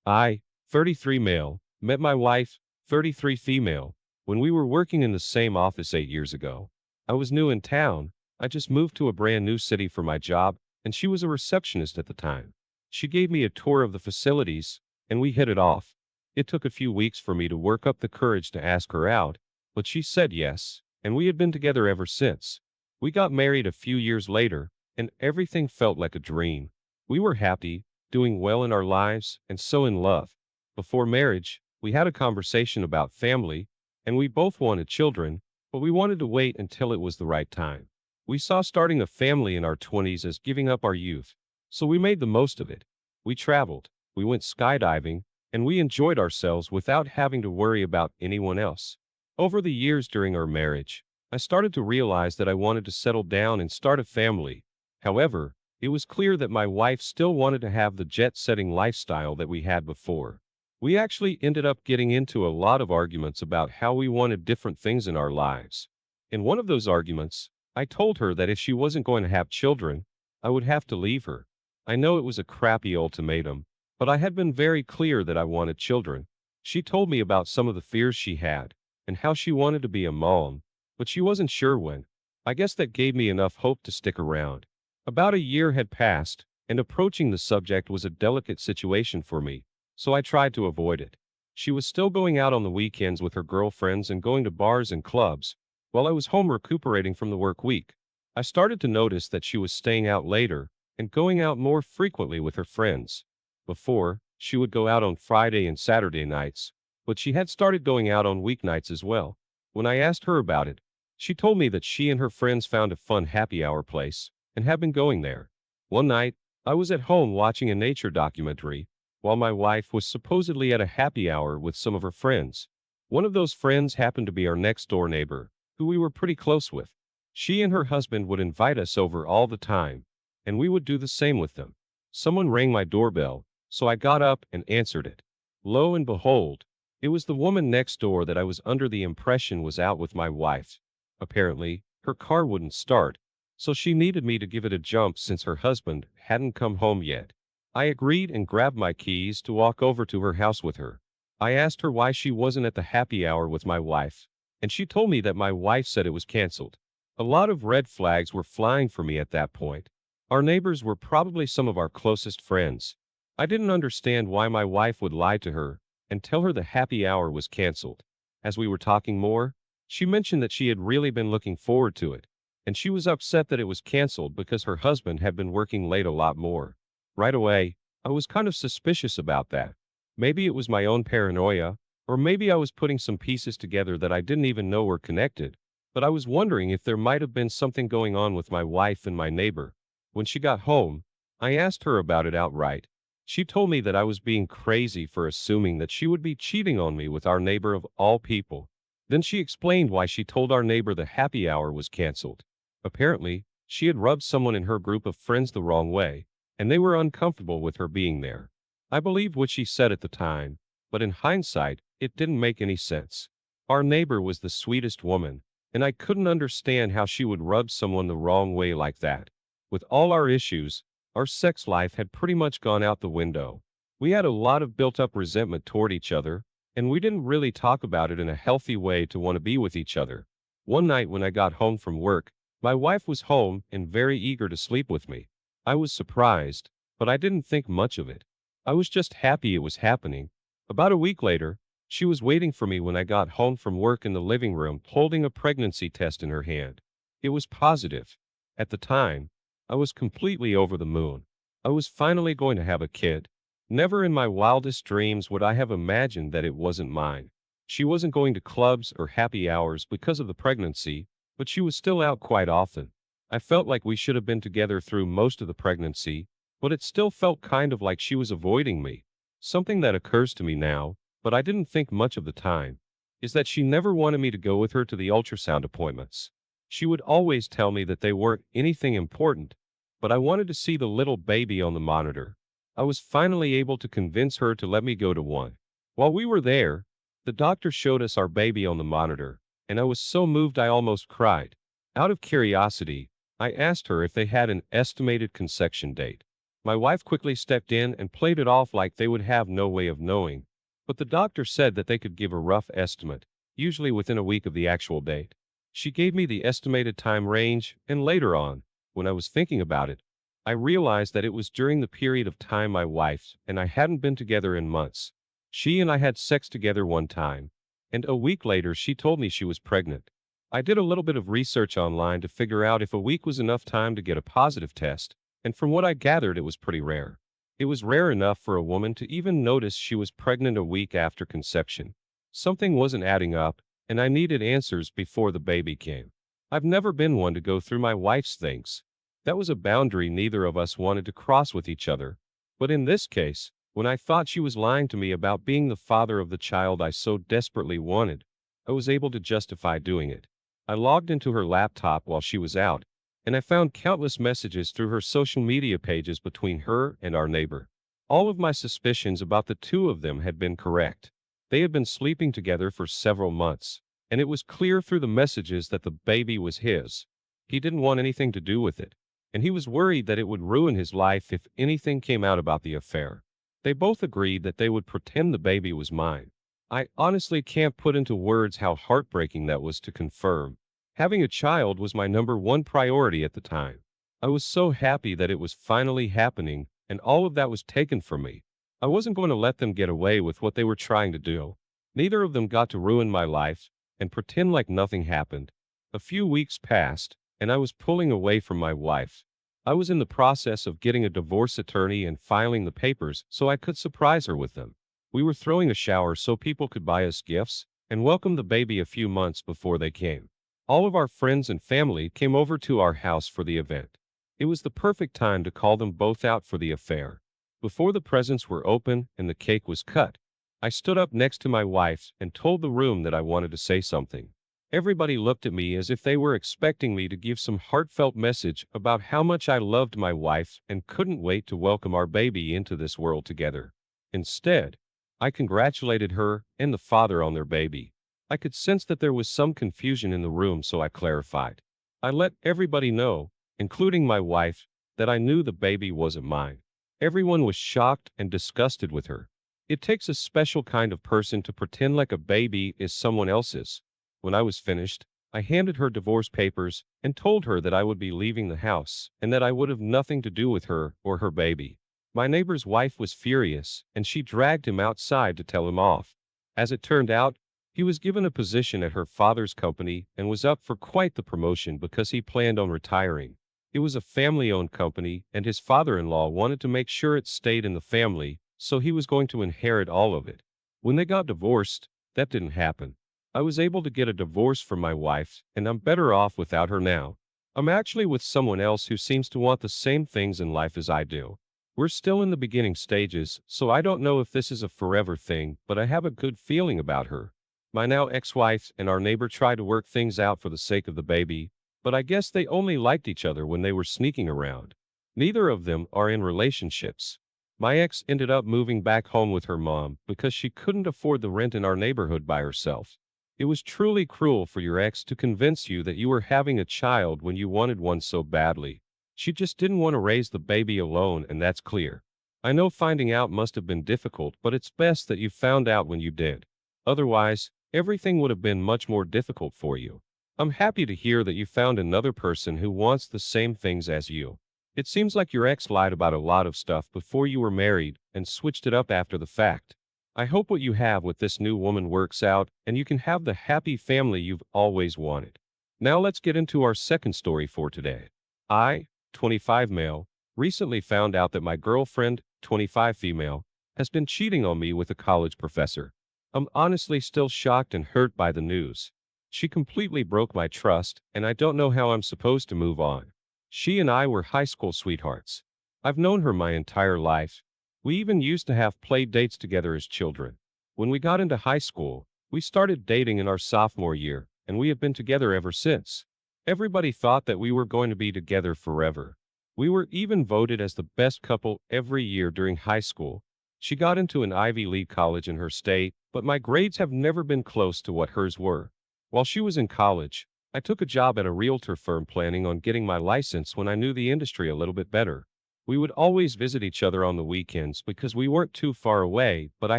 I, 33 male, met my wife, 33 female, when we were working in the same office 8 years ago. I was new in town. I just moved to a brand new city for my job, and she was a receptionist at the time. She gave me a tour of the facilities, and we hit it off. It took a few weeks for me to work up the courage to ask her out, but she said yes, and we had been together ever since. We got married a few years later, and everything felt like a dream. We were happy, doing well in our lives, and so in love. Before marriage, we had a conversation about family, and we both wanted children, but we wanted to wait until it was the right time. We saw starting a family in our 20s as giving up our youth, so we made the most of it. We traveled, we went skydiving, and we enjoyed ourselves without having to worry about anyone else. Over the years during our marriage, I started to realize that I wanted to settle down and start a family. However, it was clear that my wife still wanted to have the jet-setting lifestyle that we had before. We actually ended up getting into a lot of arguments about how we wanted different things in our lives. In one of those arguments, I told her that if she wasn't going to have children, I would have to leave her. I know it was a crappy ultimatum, but I had been very clear that I wanted children. She told me about some of the fears she had, and how she wanted to be a mom, but she wasn't sure when. I guess that gave me enough hope to stick around. About a year had passed, and approaching the subject was a delicate situation for me, so I tried to avoid it. She was still going out on the weekends with her girlfriends and going to bars and clubs, while I was home recuperating from the work week. I started to notice that she was staying out later and going out more frequently with her friends. Before, she would go out on Friday and Saturday nights, but she had started going out on weeknights as well. When I asked her about it, she told me that she and her friends found a fun happy hour place and have been going there. One night, I was at home watching a nature documentary, while my wife was supposedly at a happy hour with some of her friends. One of those friends happened to be our next door neighbor, who we were pretty close with. She and her husband would invite us over all the time, and we would do the same with them. Someone rang my doorbell, so I got up and answered it. Lo and behold, it was the woman next door that I was under the impression was out with my wife. Apparently, her car wouldn't start, so she needed me to give it a jump since her husband hadn't come home yet. I agreed and grabbed my keys to walk over to her house with her. I asked her why she wasn't at the happy hour with my wife, and she told me that my wife said it was canceled. A lot of red flags were flying for me at that point. Our neighbors were probably some of our closest friends. I didn't understand why my wife would lie to her and tell her the happy hour was canceled. As we were talking more, she mentioned that she had really been looking forward to it, and she was upset that it was canceled because her husband had been working late a lot more. Right away, I was kind of suspicious about that. Maybe it was my own paranoia, or maybe I was putting some pieces together that I didn't even know were connected, but I was wondering if there might have been something going on with my wife and my neighbor. When she got home, I asked her about it outright. She told me that I was being crazy for assuming that she would be cheating on me with our neighbor of all people. Then she explained why she told our neighbor the happy hour was canceled. Apparently, she had rubbed someone in her group of friends the wrong way, and they were uncomfortable with her being there. I believed what she said at the time, but in hindsight, it didn't make any sense. Our neighbor was the sweetest woman, and I couldn't understand how she would rub someone the wrong way like that. With all our issues, our sex life had pretty much gone out the window. We had a lot of built-up resentment toward each other, and we didn't really talk about it in a healthy way to want to be with each other. One night when I got home from work, my wife was home and very eager to sleep with me. I was surprised, but I didn't think much of it. I was just happy it was happening. About a week later, she was waiting for me when I got home from work in the living room holding a pregnancy test in her hand. It was positive. At the time, I was completely over the moon. I was finally going to have a kid. Never in my wildest dreams would I have imagined that it wasn't mine. She wasn't going to clubs or happy hours because of the pregnancy, but she was still out quite often. I felt like we should have been together through most of the pregnancy, but it still felt kind of like she was avoiding me. Something that occurs to me now, but I didn't think much of the time, is that she never wanted me to go with her to the ultrasound appointments. She would always tell me that they weren't anything important, but I wanted to see the little baby on the monitor. I was finally able to convince her to let me go to one. While we were there, the doctor showed us our baby on the monitor, and I was so moved I almost cried. Out of curiosity, I asked her if they had an estimated conception date. My wife quickly stepped in and played it off like they would have no way of knowing. But the doctor said that they could give a rough estimate, usually within a week of the actual date. She gave me the estimated time range, and later on, when I was thinking about it, I realized that it was during the period of time my wife and I hadn't been together in months. She and I had sex together one time, and a week later she told me she was pregnant. I did a little bit of research online to figure out if a week was enough time to get a positive test, and from what I gathered, it was pretty rare. It was rare enough for a woman to even notice she was pregnant a week after conception. Something wasn't adding up, and I needed answers before the baby came. I've never been one to go through my wife's things. That was a boundary neither of us wanted to cross with each other. But in this case, when I thought she was lying to me about being the father of the child I so desperately wanted, I was able to justify doing it. I logged into her laptop while she was out, and I found countless messages through her social media pages between her and our neighbor. All of my suspicions about the two of them had been correct. They had been sleeping together for several months, and it was clear through the messages that the baby was his. He didn't want anything to do with it, and he was worried that it would ruin his life if anything came out about the affair. They both agreed that they would pretend the baby was mine. I honestly can't put into words how heartbreaking that was to confirm. Having a child was my number one priority at the time. I was so happy that it was finally happening, and all of that was taken from me. I wasn't going to let them get away with what they were trying to do. Neither of them got to ruin my life and pretend like nothing happened. A few weeks passed, and I was pulling away from my wife. I was in the process of getting a divorce attorney and filing the papers so I could surprise her with them. We were throwing a shower so people could buy us gifts and welcome the baby a few months before they came. All of our friends and family came over to our house for the event. It was the perfect time to call them both out for the affair. Before the presents were open and the cake was cut, I stood up next to my wife and told the room that I wanted to say something. Everybody looked at me as if they were expecting me to give some heartfelt message about how much I loved my wife and couldn't wait to welcome our baby into this world together. Instead, I congratulated her and the father on their baby. I could sense that there was some confusion in the room, so I clarified. I let everybody know, including my wife, that I knew the baby wasn't mine. Everyone was shocked and disgusted with her. It takes a special kind of person to pretend like a baby is someone else's. When I was finished, I handed her divorce papers and told her that I would be leaving the house and that I would have nothing to do with her or her baby. My neighbor's wife was furious, and she dragged him outside to tell him off. As it turned out, he was given a position at her father's company and was up for quite the promotion because he planned on retiring. It was a family-owned company, and his father-in-law wanted to make sure it stayed in the family, so he was going to inherit all of it. When they got divorced, that didn't happen. I was able to get a divorce from my wife, and I'm better off without her now. I'm actually with someone else who seems to want the same things in life as I do. We're still in the beginning stages, so I don't know if this is a forever thing, but I have a good feeling about her. My now ex-wife and our neighbor tried to work things out for the sake of the baby, but I guess they only liked each other when they were sneaking around. Neither of them are in relationships. My ex ended up moving back home with her mom because she couldn't afford the rent in our neighborhood by herself. It was truly cruel for your ex to convince you that you were having a child when you wanted one so badly. She just didn't want to raise the baby alone, and that's clear. I know finding out must have been difficult, but it's best that you found out when you did. Otherwise, everything would have been much more difficult for you. I'm happy to hear that you found another person who wants the same things as you. It seems like your ex lied about a lot of stuff before you were married and switched it up after the fact. I hope what you have with this new woman works out and you can have the happy family you've always wanted. Now let's get into our second story for today. I, 25 male, recently found out that my girlfriend, 25 female, has been cheating on me with a college professor. I'm honestly still shocked and hurt by the news. She completely broke my trust, and I don't know how I'm supposed to move on. She and I were high school sweethearts. I've known her my entire life. We even used to have play dates together as children. When we got into high school, we started dating in our sophomore year, and we have been together ever since. Everybody thought that we were going to be together forever. We were even voted as the best couple every year during high school. She got into an Ivy League college in her state, but my grades have never been close to what hers were. While she was in college, I took a job at a realtor firm planning on getting my license when I knew the industry a little bit better. We would always visit each other on the weekends because we weren't too far away, but I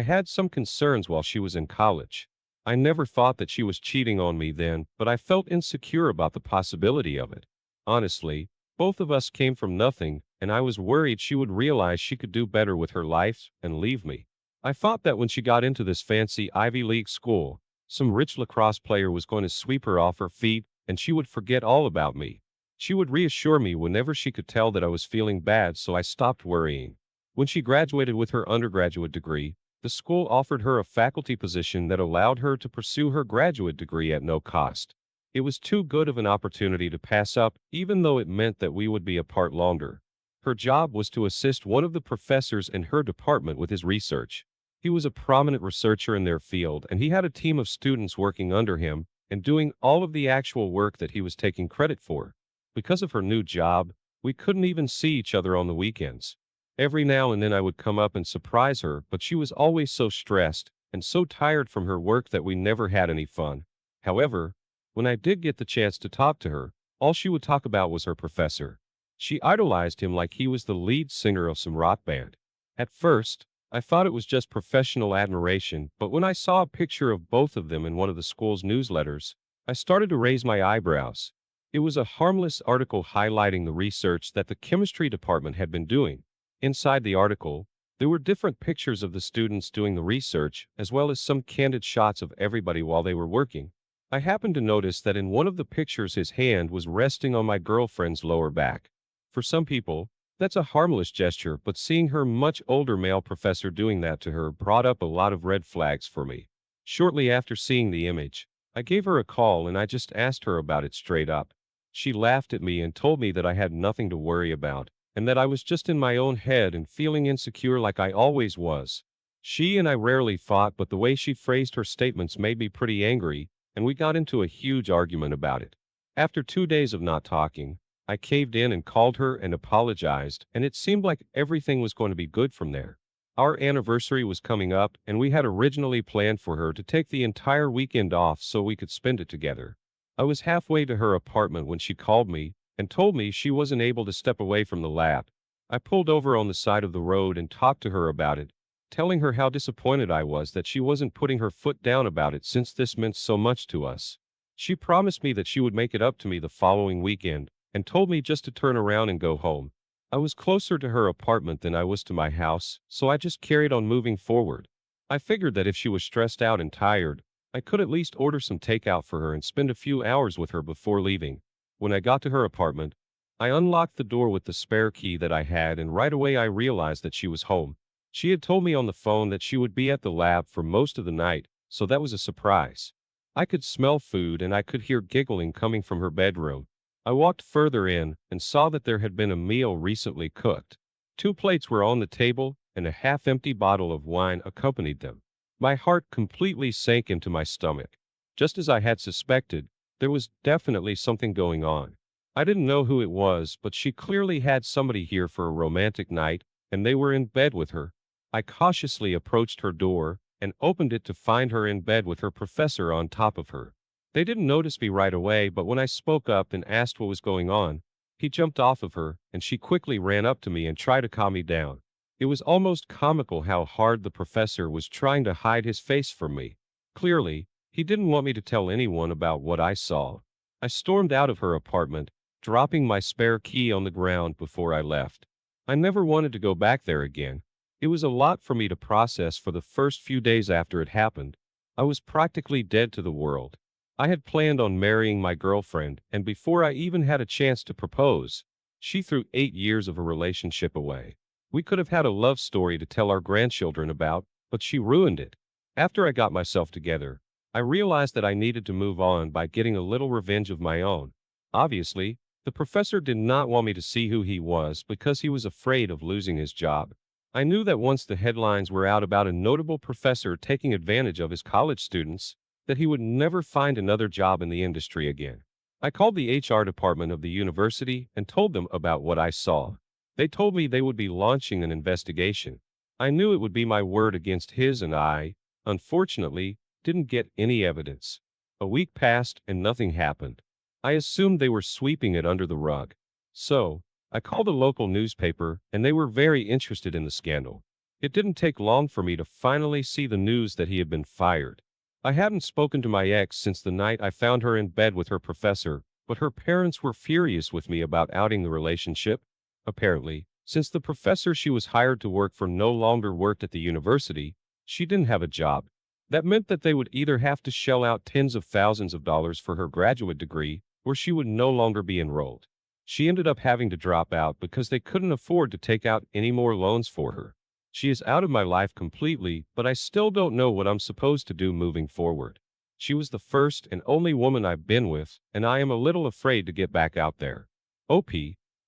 had some concerns while she was in college. I never thought that she was cheating on me then, but I felt insecure about the possibility of it. Honestly, both of us came from nothing, and I was worried she would realize she could do better with her life and leave me. I thought that when she got into this fancy Ivy League school, some rich lacrosse player was going to sweep her off her feet and she would forget all about me. She would reassure me whenever she could tell that I was feeling bad, so I stopped worrying. When she graduated with her undergraduate degree, the school offered her a faculty position that allowed her to pursue her graduate degree at no cost. It was too good of an opportunity to pass up, even though it meant that we would be apart longer. Her job was to assist one of the professors in her department with his research. He was a prominent researcher in their field, and he had a team of students working under him and doing all of the actual work that he was taking credit for. Because of her new job, we couldn't even see each other on the weekends. Every now and then I would come up and surprise her, but she was always so stressed and so tired from her work that we never had any fun. However, when I did get the chance to talk to her, all she would talk about was her professor. She idolized him like he was the lead singer of some rock band. At first, I thought it was just professional admiration, but when I saw a picture of both of them in one of the school's newsletters, I started to raise my eyebrows. It was a harmless article highlighting the research that the chemistry department had been doing. Inside the article, there were different pictures of the students doing the research, as well as some candid shots of everybody while they were working. I happened to notice that in one of the pictures his hand was resting on my girlfriend's lower back. For some people, that's a harmless gesture, but seeing her much older male professor doing that to her brought up a lot of red flags for me. Shortly after seeing the image, I gave her a call and I just asked her about it straight up. She laughed at me and told me that I had nothing to worry about, and that I was just in my own head and feeling insecure like I always was. She and I rarely fought, but the way she phrased her statements made me pretty angry, and we got into a huge argument about it. After 2 days of not talking, I caved in and called her and apologized, and it seemed like everything was going to be good from there. Our anniversary was coming up, and we had originally planned for her to take the entire weekend off so we could spend it together. I was halfway to her apartment when she called me and told me she wasn't able to step away from the lab. I pulled over on the side of the road and talked to her about it, telling her how disappointed I was that she wasn't putting her foot down about it since this meant so much to us. She promised me that she would make it up to me the following weekend and told me just to turn around and go home. I was closer to her apartment than I was to my house, so I just carried on moving forward. I figured that if she was stressed out and tired, I could at least order some takeout for her and spend a few hours with her before leaving. When I got to her apartment, I unlocked the door with the spare key that I had, and right away I realized that she was home. She had told me on the phone that she would be at the lab for most of the night, so that was a surprise. I could smell food and I could hear giggling coming from her bedroom. I walked further in and saw that there had been a meal recently cooked. 2 plates were on the table, and a half-empty bottle of wine accompanied them. My heart completely sank into my stomach. Just as I had suspected, there was definitely something going on. I didn't know who it was, but she clearly had somebody here for a romantic night, and they were in bed with her. I cautiously approached her door and opened it to find her in bed with her professor on top of her. They didn't notice me right away, but when I spoke up and asked what was going on, he jumped off of her, and she quickly ran up to me and tried to calm me down. It was almost comical how hard the professor was trying to hide his face from me. Clearly, he didn't want me to tell anyone about what I saw. I stormed out of her apartment, dropping my spare key on the ground before I left. I never wanted to go back there again. It was a lot for me to process for the first few days after it happened. I was practically dead to the world. I had planned on marrying my girlfriend, and before I even had a chance to propose, she threw 8 years of a relationship away. We could have had a love story to tell our grandchildren about, but she ruined it. After I got myself together, I realized that I needed to move on by getting a little revenge of my own. Obviously, the professor did not want me to see who he was because he was afraid of losing his job. I knew that once the headlines were out about a notable professor taking advantage of his college students, that he would never find another job in the industry again. I called the HR department of the university and told them about what I saw. They told me they would be launching an investigation. I knew it would be my word against his, and I, unfortunately, didn't get any evidence. A week passed and nothing happened. I assumed they were sweeping it under the rug. So, I called a local newspaper, and they were very interested in the scandal. It didn't take long for me to finally see the news that he had been fired. I hadn't spoken to my ex since the night I found her in bed with her professor, but her parents were furious with me about outing the relationship. Apparently, since the professor she was hired to work for no longer worked at the university, she didn't have a job. That meant that they would either have to shell out tens of thousands of dollars for her graduate degree, or she would no longer be enrolled. She ended up having to drop out because they couldn't afford to take out any more loans for her. She is out of my life completely, but I still don't know what I'm supposed to do moving forward. She was the first and only woman I've been with, and I am a little afraid to get back out there. OP,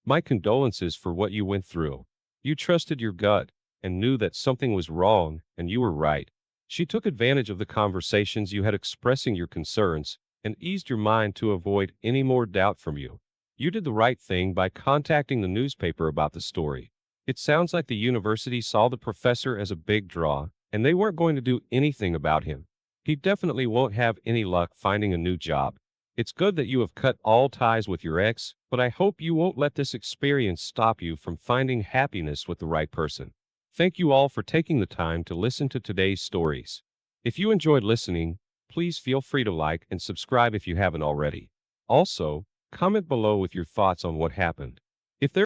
my condolences for what you went through. You trusted your gut and knew that something was wrong, and you were right. She took advantage of the conversations you had expressing your concerns and eased your mind to avoid any more doubt from you. You did the right thing by contacting the newspaper about the story. It sounds like the university saw the professor as a big draw, and they weren't going to do anything about him. He definitely won't have any luck finding a new job. It's good that you have cut all ties with your ex, but I hope you won't let this experience stop you from finding happiness with the right person. Thank you all for taking the time to listen to today's stories. If you enjoyed listening, please feel free to like and subscribe if you haven't already. Also, comment below with your thoughts on what happened. If there